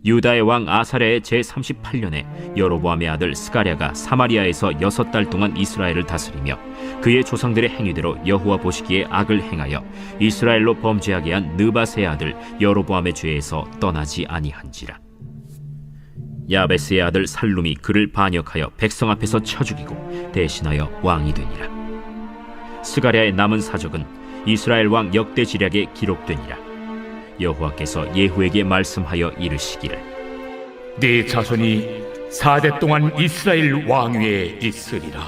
유다의 왕 아사랴의 제38년에 여로보암의 아들 스가랴가 사마리아에서 6달 동안 이스라엘을 다스리며 그의 조상들의 행위대로 여호와 보시기에 악을 행하여 이스라엘로 범죄하게 한 느밧의 아들 여로보암의 죄에서 떠나지 아니한지라. 야베스의 아들 살룸이 그를 반역하여 백성 앞에서 쳐 죽이고 대신하여 왕이 되니라. 스가랴의 남은 사적은 이스라엘 왕 역대지략에 기록되니라. 여호와께서 예후에게 말씀하여 이르시기를 네 자손이 4대 동안 이스라엘 왕위에 있으리라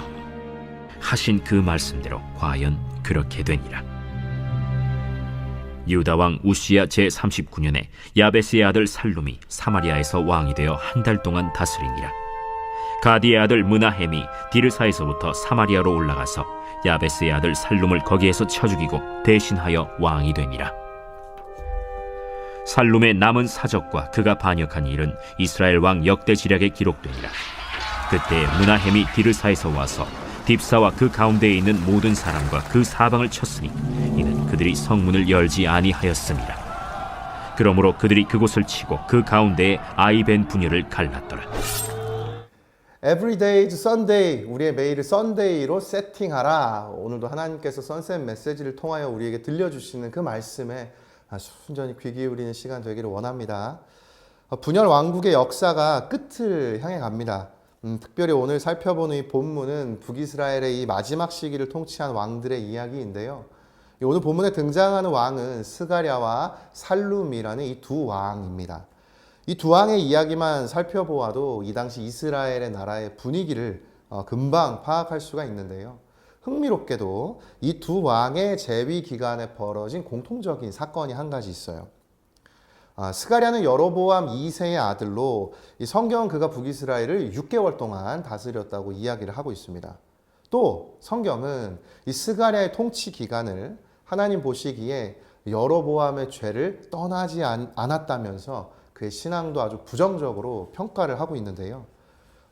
하신 그 말씀대로 과연 그렇게 되니라. 유다 왕 우시야 제39년에 야베스의 아들 살룸이 사마리아에서 왕이 되어 한 달 동안 다스리니라. 가디의 아들 므나헴이 디르사에서부터 사마리아로 올라가서 야베스의 아들 살룸을 거기에서 쳐 죽이고 대신하여 왕이 되니라. 살룸의 남은 사적과 그가 반역한 일은 이스라엘 왕 역대지략에 기록되니라. 그때 므나헴이 디르사에서 와서 딥사와 그 가운데에 있는 모든 사람과 그 사방을 쳤으니 이는 그들이 성문을 열지 아니하였음이라. 그러므로 그들이 그곳을 치고 그 가운데에 아이벤 분열을 갈랐더라. Every day is Sunday. 우리의 매일을 썬데이로 세팅하라. 오늘도 하나님께서 선셋 메시지를 통하여 우리에게 들려주시는 그 말씀에 순전히 귀 기울이는 시간 되기를 원합니다. 분열 왕국의 역사가 끝을 향해 갑니다. 특별히 오늘 살펴보는 이 본문은 북이스라엘의 이 마지막 시기를 통치한 왕들의 이야기인데요. 오늘 본문에 등장하는 왕은 스가랴와 살룸이라는 이 두 왕입니다. 이 두 왕의 이야기만 살펴보아도 이 당시 이스라엘의 나라의 분위기를 금방 파악할 수가 있는데요. 흥미롭게도 이 두 왕의 재위 기간에 벌어진 공통적인 사건이 한 가지 있어요. 스가랴는 여로보암 2세의 아들로 이 성경은 그가 북이스라엘을 6개월 동안 다스렸다고 이야기를 하고 있습니다. 또 성경은 이 스가랴의 통치 기간을 하나님 보시기에 여로보암의 죄를 떠나지 않았다면서 그의 신앙도 아주 부정적으로 평가를 하고 있는데요.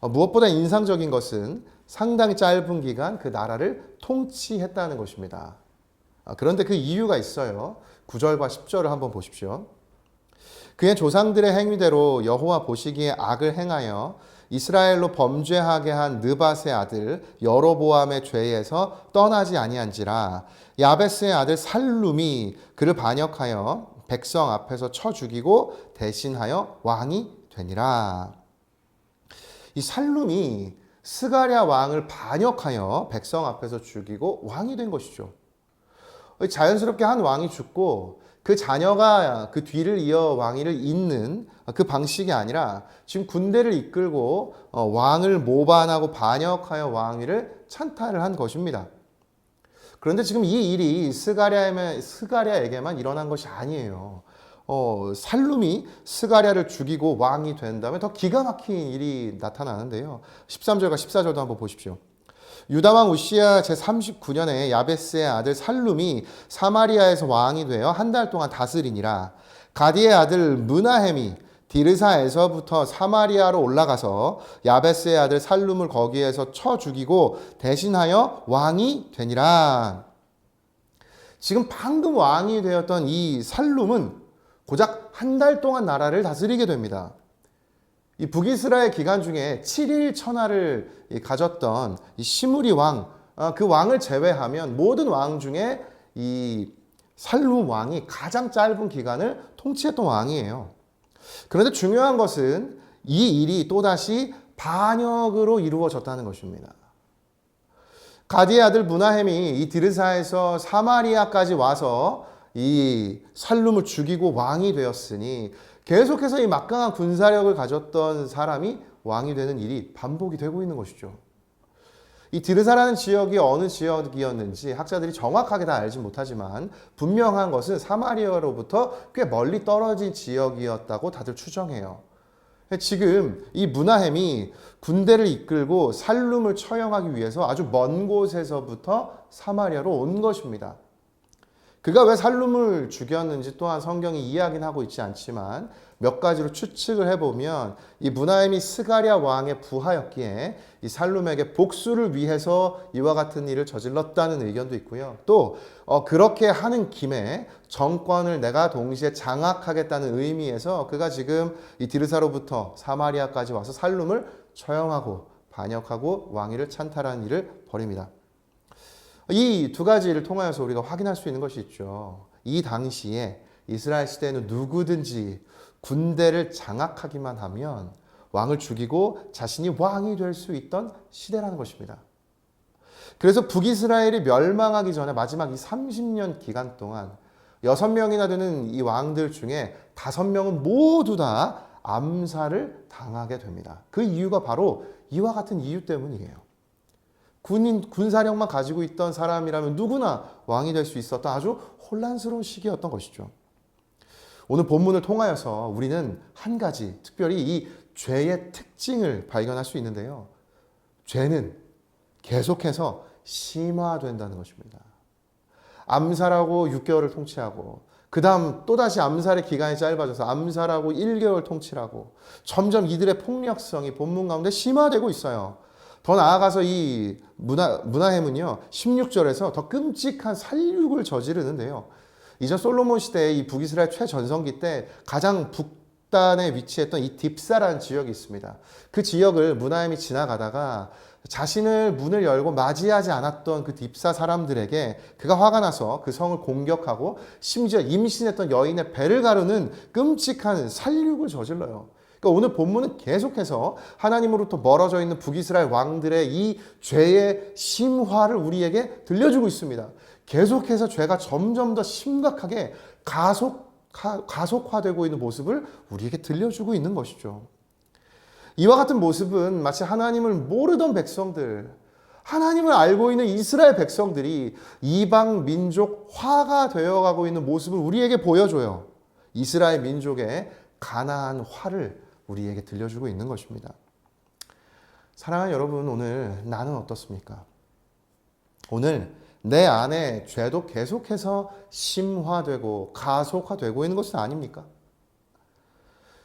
무엇보다 인상적인 것은 상당히 짧은 기간 그 나라를 통치했다는 것입니다. 그런데 그 이유가 있어요. 9절과 10절을 한번 보십시오. 그의 조상들의 행위대로 여호와 보시기에 악을 행하여 이스라엘로 범죄하게 한 느밧의 아들 여로보암의 죄에서 떠나지 아니한지라. 야베스의 아들 살룸이 그를 반역하여 백성 앞에서 쳐 죽이고 대신하여 왕이 되니라. 이 살룸이 스가랴 왕을 반역하여 백성 앞에서 죽이고 왕이 된 것이죠. 자연스럽게 한 왕이 죽고 그 자녀가 그 뒤를 이어 왕위를 잇는 그 방식이 아니라 지금 군대를 이끌고 왕을 모반하고 반역하여 왕위를 찬탈을 한 것입니다. 그런데 지금 이 일이 스가랴에게만 일어난 것이 아니에요. 살룸이 스가랴를 죽이고 왕이 된 다음에 더 기가 막힌 일이 나타나는데요. 13절과 14절도 한번 보십시오. 유다왕 우시야 제39년에 야베스의 아들 살룸이 사마리아에서 왕이 되어 한 달 동안 다스리니라. 가디의 아들 므나헴이 디르사에서부터 사마리아로 올라가서 야베스의 아들 살룸을 거기에서 쳐 죽이고 대신하여 왕이 되니라. 지금 방금 왕이 되었던 이 살룸은 고작 한 달 동안 나라를 다스리게 됩니다. 이 북이스라엘 기간 중에 7일 천하를 가졌던 이 시므리 왕, 그 왕을 제외하면 모든 왕 중에 이 살룸 왕이 가장 짧은 기간을 통치했던 왕이에요. 그런데 중요한 것은 이 일이 또다시 반역으로 이루어졌다는 것입니다. 가디의 아들 므나헴이 이 디르사에서 사마리아까지 와서 이 살룸을 죽이고 왕이 되었으니 계속해서 이 막강한 군사력을 가졌던 사람이 왕이 되는 일이 반복이 되고 있는 것이죠. 이 디르사라는 지역이 어느 지역이었는지 학자들이 정확하게 다 알지 못하지만 분명한 것은 사마리아로부터 꽤 멀리 떨어진 지역이었다고 다들 추정해요. 지금 이 므나헴이 군대를 이끌고 살룸을 처형하기 위해서 아주 먼 곳에서부터 사마리아로 온 것입니다. 그가 왜 살룸을 죽였는지 또한 성경이 이야기는 하고 있지 않지만 몇 가지로 추측을 해보면 이 무나임이 스가랴 왕의 부하였기에 이 살룸에게 복수를 위해서 이와 같은 일을 저질렀다는 의견도 있고요. 또 그렇게 하는 김에 정권을 내가 동시에 장악하겠다는 의미에서 그가 지금 이 디르사로부터 사마리아까지 와서 살룸을 처형하고 반역하고 왕위를 찬탈하는 일을 벌입니다. 이 두 가지를 통하여서 우리가 확인할 수 있는 것이 있죠. 이 당시에 이스라엘 시대에는 누구든지 군대를 장악하기만 하면 왕을 죽이고 자신이 왕이 될 수 있던 시대라는 것입니다. 그래서 북이스라엘이 멸망하기 전에 마지막 이 30년 기간 동안 6명이나 되는 이 왕들 중에 5명은 모두 다 암살을 당하게 됩니다. 그 이유가 바로 이와 같은 이유 때문이에요. 군사력만 가지고 있던 사람이라면 누구나 왕이 될 수 있었던 아주 혼란스러운 시기였던 것이죠. 오늘 본문을 통하여서 우리는 한 가지, 특별히 이 죄의 특징을 발견할 수 있는데요. 죄는 계속해서 심화된다는 것입니다. 암살하고 6개월을 통치하고 그 다음 또다시 암살의 기간이 짧아져서 암살하고 1개월 통치하고 점점 이들의 폭력성이 본문 가운데 심화되고 있어요. 더 나아가서 이 무나햄은요 16절에서 더 끔찍한 살육을 저지르는데요. 이전 솔로몬 시대의 이 북이스라엘 최전성기 때 가장 북단에 위치했던 이 딥사라는 지역이 있습니다. 그 지역을 무나햄이 지나가다가 자신을 문을 열고 맞이하지 않았던 그 딥사 사람들에게 그가 화가 나서 그 성을 공격하고 심지어 임신했던 여인의 배를 가르는 끔찍한 살육을 저질러요. 그러니까 오늘 본문은 계속해서 하나님으로부터 멀어져 있는 북이스라엘 왕들의 이 죄의 심화를 우리에게 들려주고 있습니다. 계속해서 죄가 점점 더 심각하게 가속화되고 있는 모습을 우리에게 들려주고 있는 것이죠. 이와 같은 모습은 마치 하나님을 모르던 백성들, 하나님을 알고 있는 이스라엘 백성들이 이방 민족화가 되어가고 있는 모습을 우리에게 보여줘요. 이스라엘 민족의 가나안 화를 우리에게 들려주고 있는 것입니다. 사랑하는 여러분, 오늘 나는 어떻습니까? 오늘 내 안에 죄도 계속해서 심화되고 가속화되고 있는 것은 아닙니까?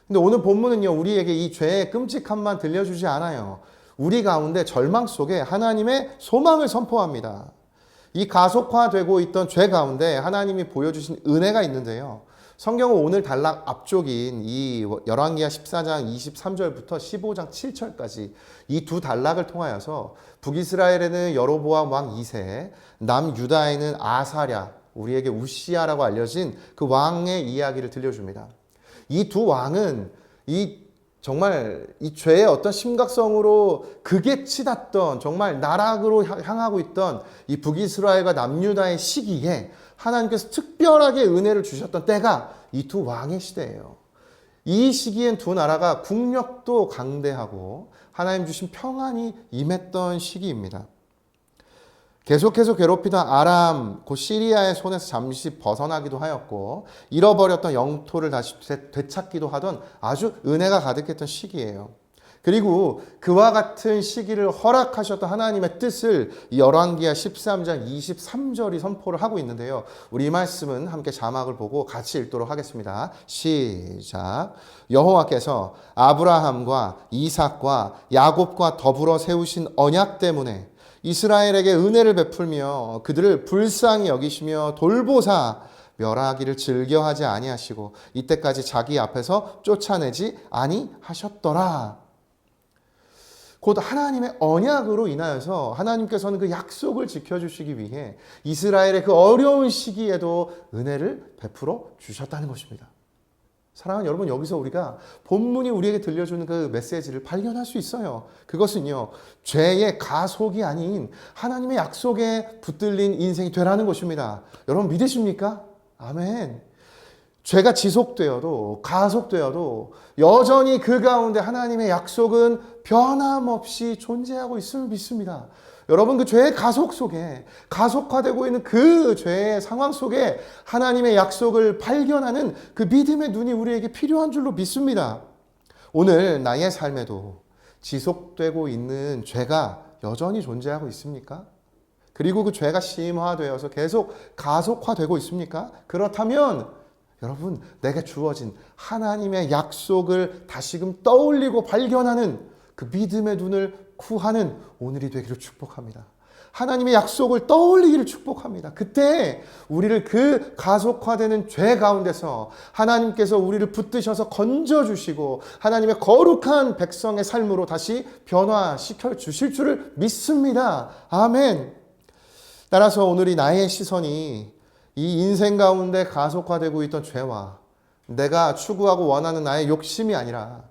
근데 오늘 본문은요, 우리에게 이 죄의 끔찍함만 들려주지 않아요. 우리 가운데 절망 속에 하나님의 소망을 선포합니다. 이 가속화되고 있던 죄 가운데 하나님이 보여주신 은혜가 있는데요. 성경은 오늘 단락 앞쪽인 이 열왕기하 14장 23절부터 15장 7절까지 이 두 단락을 통하여서 북이스라엘에는 여로보암 왕 2세, 남유다에는 아사랴, 우리에게 우시야라고 알려진 그 왕의 이야기를 들려줍니다. 이 두 왕은 정말 이 죄의 어떤 심각성으로 극에 치닫던 정말 나락으로 향하고 있던 이 북이스라엘과 남유다의 시기에 하나님께서 특별하게 은혜를 주셨던 때가 이 두 왕의 시대예요. 이 시기엔 두 나라가 국력도 강대하고 하나님 주신 평안이 임했던 시기입니다. 계속해서 괴롭히던 아람, 곧 시리아의 손에서 잠시 벗어나기도 하였고 잃어버렸던 영토를 다시 되찾기도 하던 아주 은혜가 가득했던 시기예요. 그리고 그와 같은 시기를 허락하셨던 하나님의 뜻을 열왕기하 13장 23절이 선포를 하고 있는데요. 우리 이 말씀은 함께 자막을 보고 같이 읽도록 하겠습니다. 시작. 여호와께서 아브라함과 이삭과 야곱과 더불어 세우신 언약 때문에 이스라엘에게 은혜를 베풀며 그들을 불쌍히 여기시며 돌보사 멸하기를 즐겨하지 아니하시고 이때까지 자기 앞에서 쫓아내지 아니하셨더라. 곧 하나님의 언약으로 인하여서 하나님께서는 그 약속을 지켜주시기 위해 이스라엘의 그 어려운 시기에도 은혜를 베풀어 주셨다는 것입니다. 사랑하는 여러분, 여기서 우리가 본문이 우리에게 들려주는 그 메시지를 발견할 수 있어요. 그것은요, 죄의 가속이 아닌 하나님의 약속에 붙들린 인생이 되라는 것입니다. 여러분 믿으십니까? 아멘. 죄가 지속되어도 가속되어도 여전히 그 가운데 하나님의 약속은 변함없이 존재하고 있음을 믿습니다. 여러분, 그 죄의 가속 속에 가속화되고 있는 그 죄의 상황 속에 하나님의 약속을 발견하는 그 믿음의 눈이 우리에게 필요한 줄로 믿습니다. 오늘 나의 삶에도 지속되고 있는 죄가 여전히 존재하고 있습니까? 그리고 그 죄가 심화되어서 계속 가속화되고 있습니까? 그렇다면 여러분, 내게 주어진 하나님의 약속을 다시금 떠올리고 발견하는 그 믿음의 눈을 구하는 오늘이 되기를 축복합니다. 하나님의 약속을 떠올리기를 축복합니다. 그때 우리를 그 가속화되는 죄 가운데서 하나님께서 우리를 붙드셔서 건져주시고 하나님의 거룩한 백성의 삶으로 다시 변화시켜 주실 줄을 믿습니다. 아멘. 따라서 오늘이 나의 시선이 이 인생 가운데 가속화되고 있던 죄와 내가 추구하고 원하는 나의 욕심이 아니라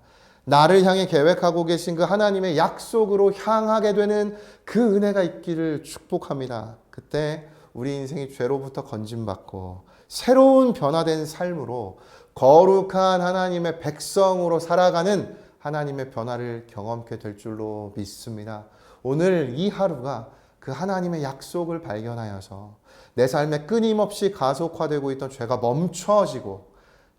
나를 향해 계획하고 계신 그 하나님의 약속으로 향하게 되는 그 은혜가 있기를 축복합니다. 그때 우리 인생이 죄로부터 건짐받고 새로운 변화된 삶으로 거룩한 하나님의 백성으로 살아가는 하나님의 변화를 경험케 될 줄로 믿습니다. 오늘 이 하루가 그 하나님의 약속을 발견하여서 내 삶에 끊임없이 가속화되고 있던 죄가 멈춰지고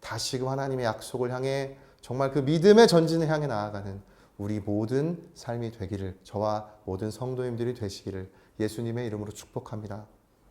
다시금 하나님의 약속을 향해 정말 그 믿음의 전진을 향해 나아가는 우리 모든 삶이 되기를, 저와 모든 성도님들이 되시기를 예수님의 이름으로 축복합니다.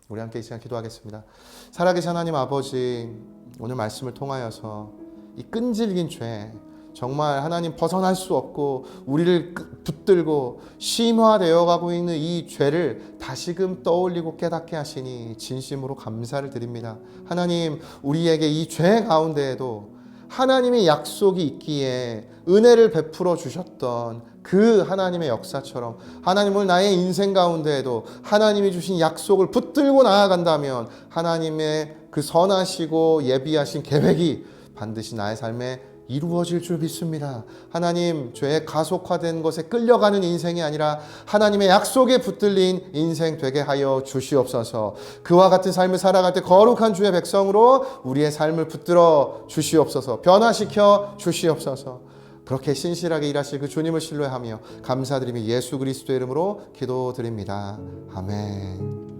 우리 함께 이 시간 기도하겠습니다. 살아계신 하나님 아버지, 오늘 말씀을 통하여서 이 끈질긴 죄, 정말 하나님 벗어날 수 없고 우리를 붙들고 심화되어 가고 있는 이 죄를 다시금 떠올리고 깨닫게 하시니 진심으로 감사를 드립니다. 하나님, 우리에게 이 죄 가운데에도 하나님의 약속이 있기에 은혜를 베풀어 주셨던 그 하나님의 역사처럼 하나님을 나의 인생 가운데에도 하나님이 주신 약속을 붙들고 나아간다면 하나님의 그 선하시고 예비하신 계획이 반드시 나의 삶에 이루어질 줄 믿습니다. 하나님, 죄의 가속화된 것에 끌려가는 인생이 아니라 하나님의 약속에 붙들린 인생 되게 하여 주시옵소서. 그와 같은 삶을 살아갈 때 거룩한 주의 백성으로 우리의 삶을 붙들어 주시옵소서. 변화시켜 주시옵소서. 그렇게 신실하게 일하실 그 주님을 신뢰하며 감사드리며 예수 그리스도의 이름으로 기도드립니다. 아멘.